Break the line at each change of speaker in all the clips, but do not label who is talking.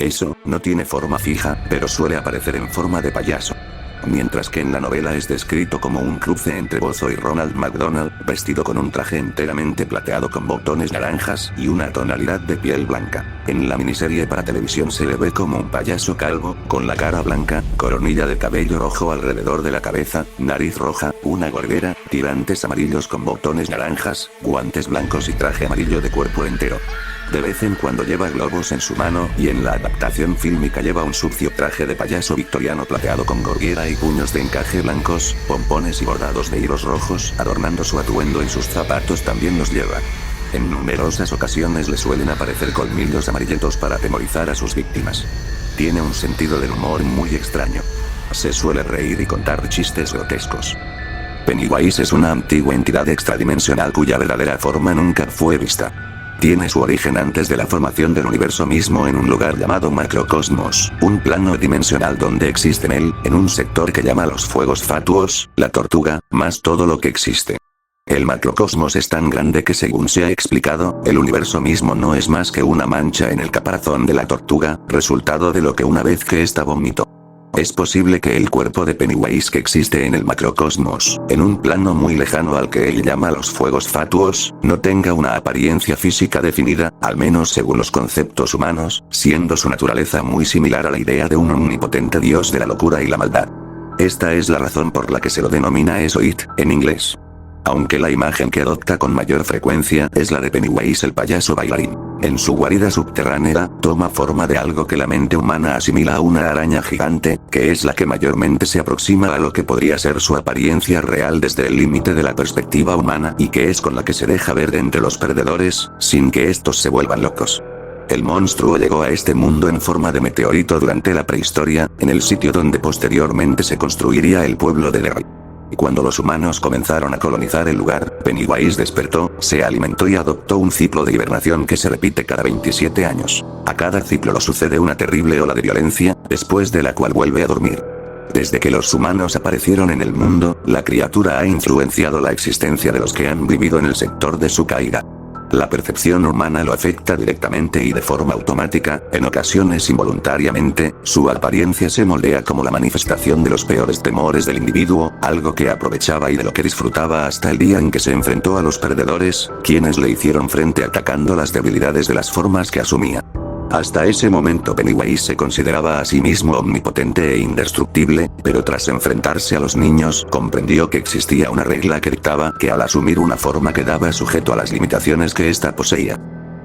Eso, no tiene forma fija, pero suele aparecer en forma de payaso. Mientras que en la novela es descrito como un cruce entre Bozo y Ronald McDonald, vestido con un traje enteramente plateado con botones naranjas y una tonalidad de piel blanca. En la miniserie para televisión se le ve como un payaso calvo, con la cara blanca, coronilla de cabello rojo alrededor de la cabeza, nariz roja, una gorguera, tirantes amarillos con botones naranjas, guantes blancos y traje amarillo de cuerpo entero. De vez en cuando lleva globos en su mano y en la adaptación fílmica lleva un sucio traje de payaso victoriano plateado con gorguera y puños de encaje blancos, pompones y bordados de hilos rojos adornando su atuendo y sus zapatos también los lleva. En numerosas ocasiones le suelen aparecer colmillos amarillentos para atemorizar a sus víctimas. Tiene un sentido del humor muy extraño. Se suele reír y contar chistes grotescos. Pennywise es una antigua entidad extradimensional cuya verdadera forma nunca fue vista. Tiene su origen antes de la formación del universo mismo en un lugar llamado Macrocosmos, un plano dimensional donde existen en un sector que llama los fuegos fatuos, la tortuga, más todo lo que existe. El macrocosmos es tan grande que según se ha explicado, el universo mismo no es más que una mancha en el caparazón de la tortuga, resultado de lo que una vez que ésta vomitó. Es posible que el cuerpo de Pennywise que existe en el macrocosmos, en un plano muy lejano al que él llama los fuegos fatuos, no tenga una apariencia física definida, al menos según los conceptos humanos, siendo su naturaleza muy similar a la idea de un omnipotente dios de la locura y la maldad. Esta es la razón por la que se lo denomina eso It, en inglés. Aunque la imagen que adopta con mayor frecuencia es la de Pennywise el payaso bailarín. En su guarida subterránea, toma forma de algo que la mente humana asimila a una araña gigante, que es la que mayormente se aproxima a lo que podría ser su apariencia real desde el límite de la perspectiva humana y que es con la que se deja ver de entre los perdedores, sin que estos se vuelvan locos. El monstruo llegó a este mundo en forma de meteorito durante la prehistoria, en el sitio donde posteriormente se construiría el pueblo de Derry. Y cuando los humanos comenzaron a colonizar el lugar, Pennywise despertó, se alimentó y adoptó un ciclo de hibernación que se repite cada 27 años. A cada ciclo lo sucede una terrible ola de violencia, después de la cual vuelve a dormir. Desde que los humanos aparecieron en el mundo, la criatura ha influenciado la existencia de los que han vivido en el sector de su caída. La percepción humana lo afecta directamente y de forma automática, en ocasiones involuntariamente, su apariencia se moldea como la manifestación de los peores temores del individuo, algo que aprovechaba y de lo que disfrutaba hasta el día en que se enfrentó a los perdedores, quienes le hicieron frente atacando las debilidades de las formas que asumía. Hasta ese momento Pennywise se consideraba a sí mismo omnipotente e indestructible, pero tras enfrentarse a los niños, comprendió que existía una regla que dictaba que al asumir una forma quedaba sujeto a las limitaciones que ésta poseía.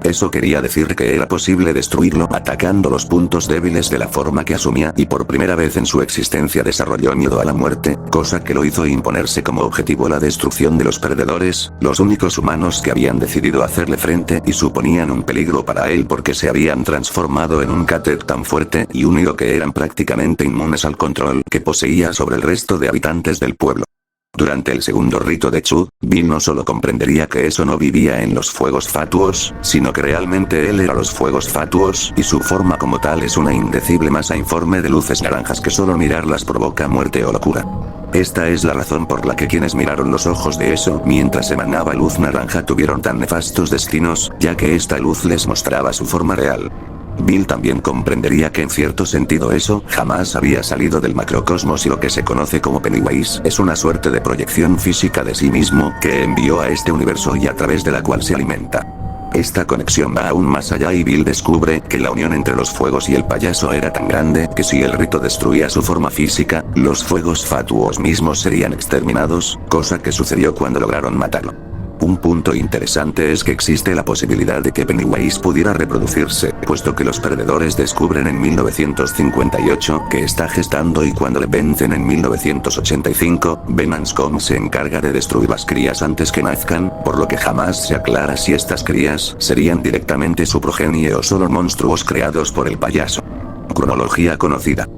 Eso quería decir que era posible destruirlo atacando los puntos débiles de la forma que asumía y por primera vez en su existencia desarrolló miedo a la muerte, cosa que lo hizo imponerse como objetivo la destrucción de los perdedores, los únicos humanos que habían decidido hacerle frente y suponían un peligro para él porque se habían transformado en un cáter tan fuerte y único que eran prácticamente inmunes al control que poseía sobre el resto de habitantes del pueblo. Durante el segundo rito de Chu, Bill no solo comprendería que eso no vivía en los fuegos fatuos, sino que realmente él era los fuegos fatuos y su forma como tal es una indecible masa informe de luces naranjas que solo mirarlas provoca muerte o locura. Esta es la razón por la que quienes miraron los ojos de eso mientras emanaba luz naranja tuvieron tan nefastos destinos, ya que esta luz les mostraba su forma real. Bill también comprendería que en cierto sentido eso jamás había salido del macrocosmos y lo que se conoce como Pennywise es una suerte de proyección física de sí mismo que envió a este universo y a través de la cual se alimenta. Esta conexión va aún más allá y Bill descubre que la unión entre los fuegos y el payaso era tan grande que si el rito destruía su forma física, los fuegos fatuos mismos serían exterminados, cosa que sucedió cuando lograron matarlo. Un punto interesante es que existe la posibilidad de que Pennywise pudiera reproducirse, puesto que los perdedores descubren en 1958 que está gestando y cuando le vencen en 1985, Ben Anscombe se encarga de destruir las crías antes que nazcan, por lo que jamás se aclara si estas crías serían directamente su progenie o solo monstruos creados por el payaso. Cronología conocida.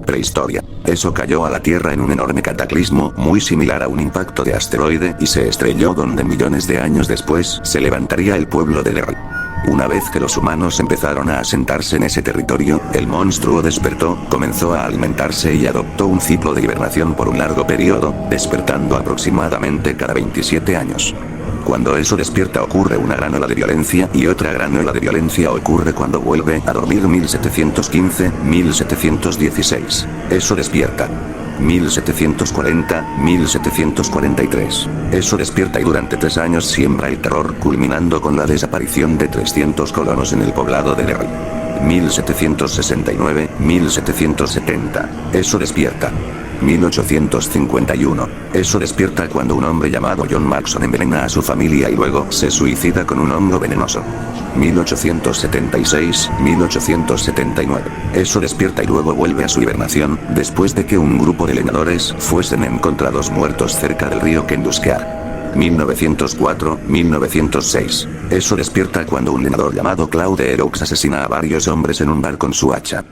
Prehistoria. Eso cayó a la Tierra en un enorme cataclismo muy similar a un impacto de asteroide y se estrelló donde millones de años después se levantaría el pueblo de Derry. Una vez que los humanos empezaron a asentarse en ese territorio, el monstruo despertó, comenzó a alimentarse y adoptó un ciclo de hibernación por un largo periodo, despertando aproximadamente cada 27 años. Cuando eso despierta ocurre una gran ola de violencia y otra gran ola de violencia ocurre cuando vuelve a dormir 1715, 1716. Eso despierta. 1740, 1743. Eso despierta y durante 3 años siembra el terror culminando con la desaparición de 300 colonos en el poblado de Derry. 1769, 1770. Eso despierta. 1851. Eso despierta cuando un hombre llamado John Maxon envenena a su familia y luego se suicida con un hongo venenoso. 1876, 1879. Eso despierta y luego vuelve a su hibernación, después de que un grupo de leñadores fuesen encontrados muertos cerca del río Kenduskeag. 1904, 1906. Eso despierta cuando un leñador llamado Claude Eroux asesina a varios hombres en un bar con su hacha.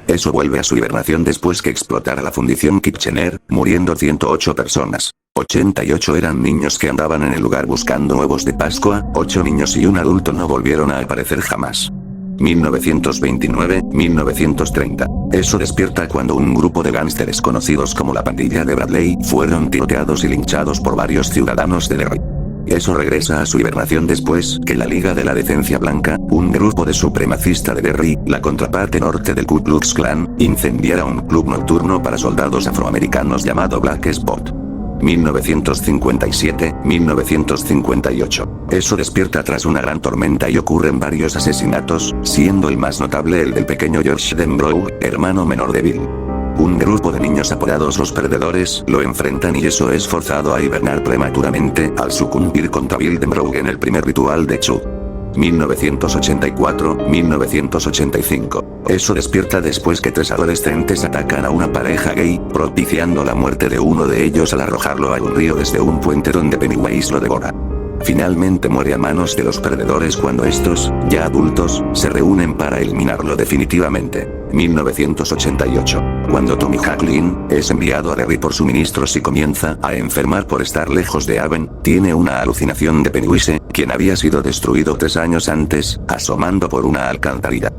Eso vuelve a su hibernación después que explotara la fundición Kitchener, muriendo 108 personas. 88 eran niños que andaban en el lugar buscando huevos de Pascua, 8 niños y un adulto no volvieron a aparecer jamás. 1929, 1930. Eso despierta cuando un grupo de gánsteres conocidos como la pandilla de Bradley fueron tiroteados y linchados por varios ciudadanos de Derry. Eso regresa a su hibernación después que la Liga de la Decencia Blanca, un grupo de supremacistas de Derry, la contraparte norte del Ku Klux Klan, incendiara un club nocturno para soldados afroamericanos llamado Black Spot. 1957, 1958. Eso despierta tras una gran tormenta y ocurren varios asesinatos, siendo el más notable el del pequeño George Denbrough, hermano menor de Bill. Un grupo de niños apodados los perdedores lo enfrentan y eso es forzado a hibernar prematuramente al sucumbir contra Bill Denbrough en el primer ritual de Chu. 1984, 1985. Eso despierta después que 3 adolescentes atacan a una pareja gay, propiciando la muerte de uno de ellos al arrojarlo a un río desde un puente donde Pennywise lo devora. Finalmente muere a manos de los perdedores cuando estos, ya adultos, se reúnen para eliminarlo definitivamente. 1988. Cuando Tommy Hacklin es enviado a Derry por suministros y comienza a enfermar por estar lejos de Haven, tiene una alucinación de Pennywise, quien había sido destruido 3 años antes, asomando por una alcantarilla.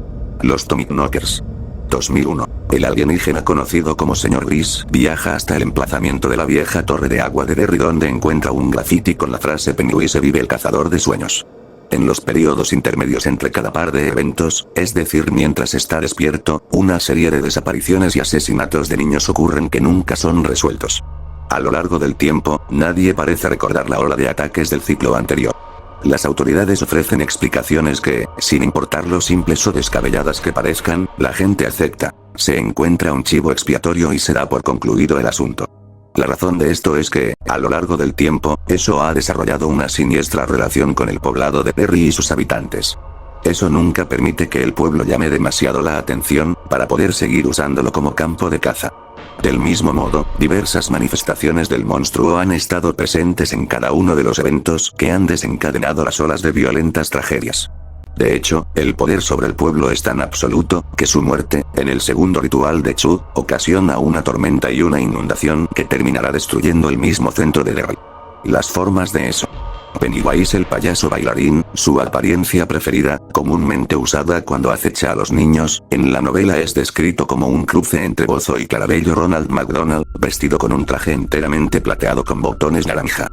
Los Tommyknockers. 2001. El alienígena conocido como Señor Gris viaja hasta el emplazamiento de la vieja torre de agua de Derry donde encuentra un graffiti con la frase Pennywise vive el cazador de sueños. En los periodos intermedios entre cada par de eventos, es decir mientras está despierto, una serie de desapariciones y asesinatos de niños ocurren que nunca son resueltos. A lo largo del tiempo, nadie parece recordar la ola de ataques del ciclo anterior. Las autoridades ofrecen explicaciones que, sin importar lo simples o descabelladas que parezcan, la gente acepta. Se encuentra un chivo expiatorio y se da por concluido el asunto. La razón de esto es que, a lo largo del tiempo, eso ha desarrollado una siniestra relación con el poblado de Derry y sus habitantes. Eso nunca permite que el pueblo llame demasiado la atención, para poder seguir usándolo como campo de caza. Del mismo modo, diversas manifestaciones del monstruo han estado presentes en cada uno de los eventos que han desencadenado las olas de violentas tragedias. De hecho, el poder sobre el pueblo es tan absoluto, que su muerte, en el segundo ritual de Chu, ocasiona una tormenta y una inundación que terminará destruyendo el mismo centro de Derry. Las formas de eso. Pennywise el payaso bailarín, su apariencia preferida, comúnmente usada cuando acecha a los niños, en la novela es descrito como un cruce entre Bozo y Clarabello Ronald McDonald, vestido con un traje enteramente plateado con botones naranja.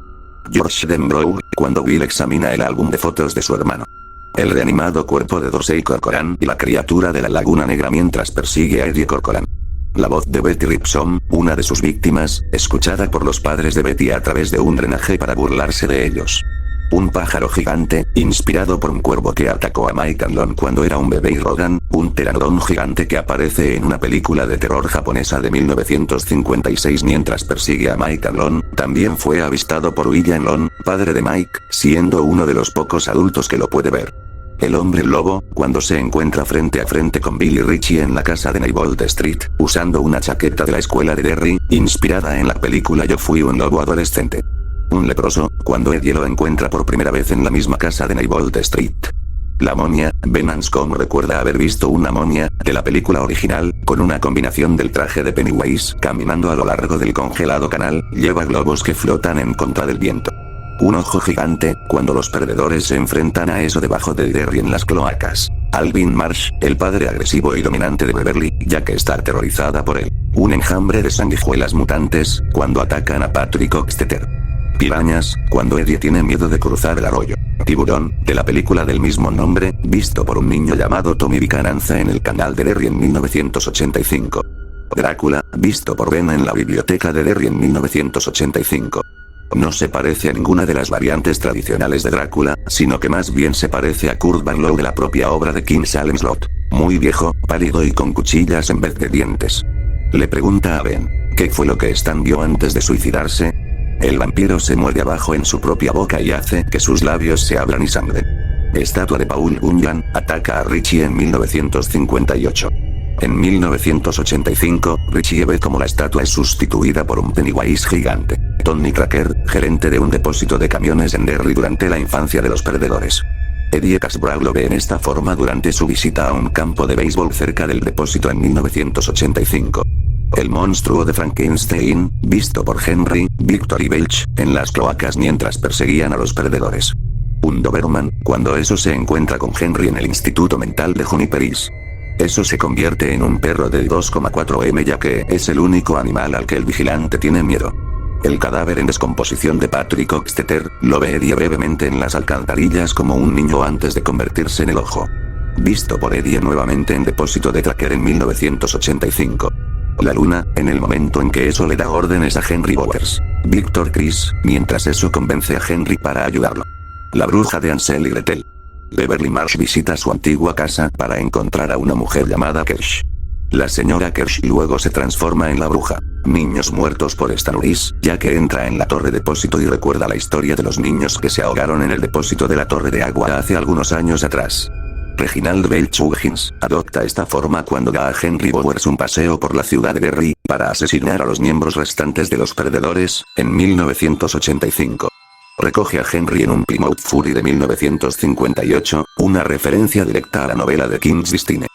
George Denbrough, cuando Bill examina el álbum de fotos de su hermano. El reanimado cuerpo de Dorsey Corcoran y la criatura de la Laguna Negra mientras persigue a Eddie Corcoran. La voz de Betty Ripsom, una de sus víctimas, escuchada por los padres de Betty a través de un drenaje para burlarse de ellos. Un pájaro gigante, inspirado por un cuervo que atacó a Mike Hanlon cuando era un bebé y Rodan, un pteranodón gigante que aparece en una película de terror japonesa de 1956 mientras persigue a Mike Hanlon, también fue avistado por William Lon, padre de Mike, siendo uno de los pocos adultos que lo puede ver. El hombre lobo, cuando se encuentra frente a frente con Billy Ritchie en la casa de Neibolt Street, usando una chaqueta de la escuela de Derry, inspirada en la película Yo fui un lobo adolescente. Un leproso, cuando Eddie lo encuentra por primera vez en la misma casa de Neibolt Street. La momia, Ben Anscombe recuerda haber visto una momia, de la película original, con una combinación del traje de Pennywise caminando a lo largo del congelado canal, lleva globos que flotan en contra del viento. Un ojo gigante, cuando los perdedores se enfrentan a eso debajo de Derry en las cloacas. Alvin Marsh, el padre agresivo y dominante de Beverly, ya que está aterrorizada por él. Un enjambre de sanguijuelas mutantes, cuando atacan a Patrick Oxteter. Pirañas, cuando Eddie tiene miedo de cruzar el arroyo. Tiburón, de la película del mismo nombre, visto por un niño llamado Tommy Vicananza en el canal de Derry en 1985. Drácula, visto por Ben en la biblioteca de Derry en 1985. No se parece a ninguna de las variantes tradicionales de Drácula, sino que más bien se parece a Kurt Barlow de la propia obra de King Salem Slot. Muy viejo, pálido y con cuchillas en vez de dientes. Le pregunta a Ben, ¿qué fue lo que Stan vio antes de suicidarse? El vampiro se muerde abajo en su propia boca y hace que sus labios se abran y sangren. Estatua de Paul Bunyan, ataca a Richie en 1958. En 1985, Richie ve como la estatua es sustituida por un Pennywise gigante. Tony Cracker, gerente de un depósito de camiones en Derry durante la infancia de los perdedores. Eddie Casbrough lo ve en esta forma durante su visita a un campo de béisbol cerca del depósito en 1985. El monstruo de Frankenstein, visto por Henry, Victor y Belch, en las cloacas mientras perseguían a los perdedores. Un Doberman, cuando eso se encuentra con Henry en el Instituto Mental de Juniperis. Eso se convierte en un perro de 2,4 m ya que es el único animal al que el vigilante tiene miedo. El cadáver en descomposición de Patrick Oxteter, lo ve Eddie brevemente en las alcantarillas como un niño antes de convertirse en el ojo. Visto por Eddie nuevamente en depósito de Tracker en 1985. La luna, en el momento en que eso le da órdenes a Henry Bowers. Victor Chris, mientras eso convence a Henry para ayudarlo. La bruja de Ansel y Gretel. Beverly Marsh visita su antigua casa para encontrar a una mujer llamada Kersh. La señora Kersh luego se transforma en la bruja. Niños muertos por Stan Uris, ya que entra en la torre depósito y recuerda la historia de los niños que se ahogaron en el depósito de la torre de agua hace algunos años atrás. Reginald Belch Huggins adopta esta forma cuando da a Henry Bowers un paseo por la ciudad de Derry, para asesinar a los miembros restantes de los perdedores, en 1985. Recoge a Henry en un Plymouth Fury de 1958, una referencia directa a la novela de King's Destiny.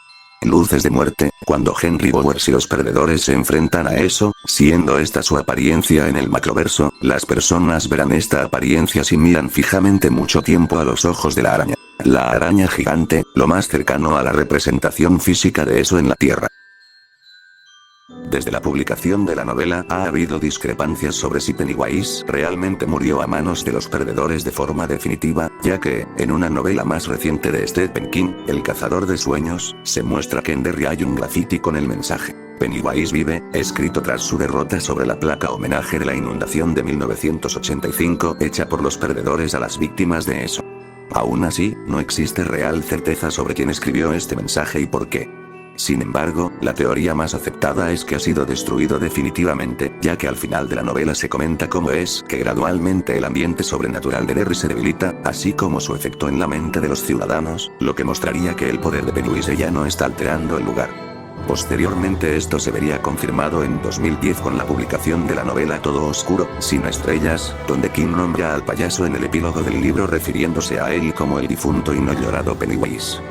Luces de muerte, cuando Henry Bowers y los perdedores se enfrentan a eso, siendo esta su apariencia en el macroverso, las personas verán esta apariencia si miran fijamente mucho tiempo a los ojos de la araña. La araña gigante, lo más cercano a la representación física de eso en la Tierra. Desde la publicación de la novela ha habido discrepancias sobre si Pennywise realmente murió a manos de los perdedores de forma definitiva, ya que, en una novela más reciente de Stephen King, El cazador de sueños, se muestra que en Derry hay un graffiti con el mensaje "Pennywise vive", escrito tras su derrota sobre la placa homenaje de la inundación de 1985 hecha por los perdedores a las víctimas de eso. Aún así, no existe real certeza sobre quién escribió este mensaje y por qué. Sin embargo, la teoría más aceptada es que ha sido destruido definitivamente, ya que al final de la novela se comenta cómo es que gradualmente el ambiente sobrenatural de Derry se debilita, así como su efecto en la mente de los ciudadanos, lo que mostraría que el poder de Pennywise ya no está alterando el lugar. Posteriormente esto se vería confirmado en 2010 con la publicación de la novela Todo Oscuro, Sin Estrellas, donde King nombra al payaso en el epílogo del libro refiriéndose a él como el difunto y no llorado Pennywise.